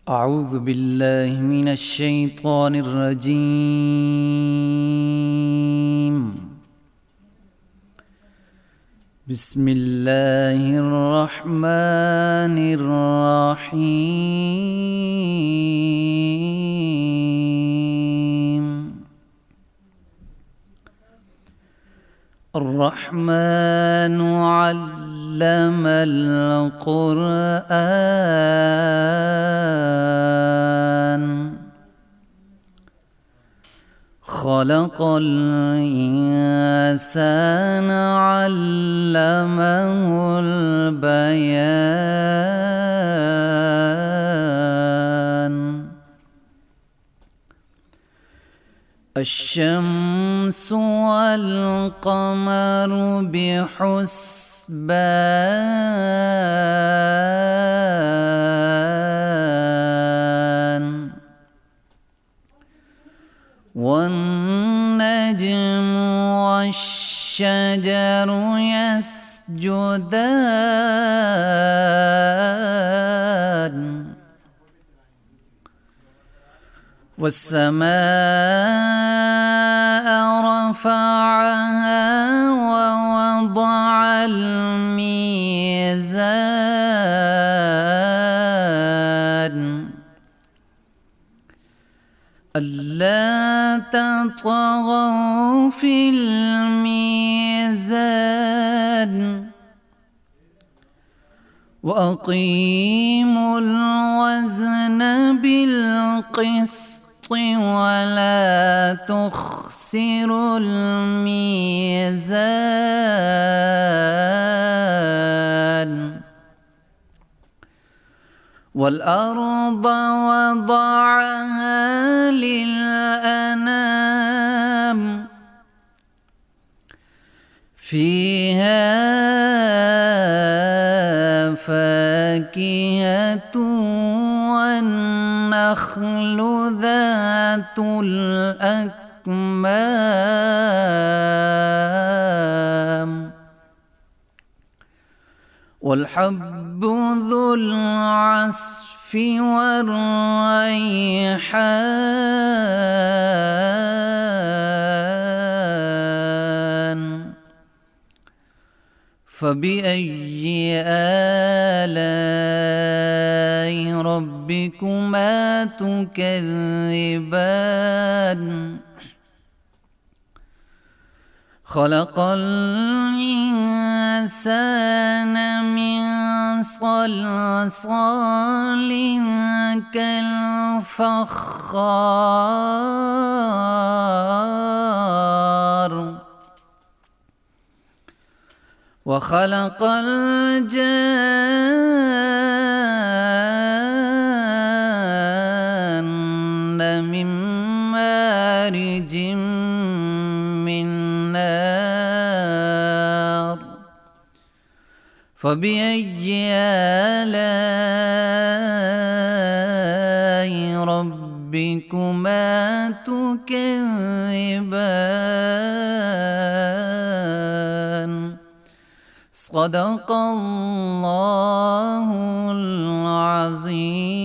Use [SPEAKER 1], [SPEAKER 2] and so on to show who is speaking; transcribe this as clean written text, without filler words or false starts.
[SPEAKER 1] أعوذ بالله من الشيطان الرجيم. بسم الله الرحمن الرحيم. الرحمن علم القرآن خلق الإنسان علمه البيان. الشمس والقمر بحسبان والنجم والشجر يسجدان والسماء رفعها ووضع الميزان ألا تطغوا في الميزان وأقيموا الوزن بالقسط ولا تخسروا الميزان والأرض وضعها للأنام فيها فاكهة والنخل ذات الأكمام والحب ذو العصف والريحان فبأي آلاء ربكما تكذبان خلق الإنسان من صلصال كالفخار وخلق الجان من مارج من نار فبأي آلاء ربكما تكذبان صدق الله العظيم.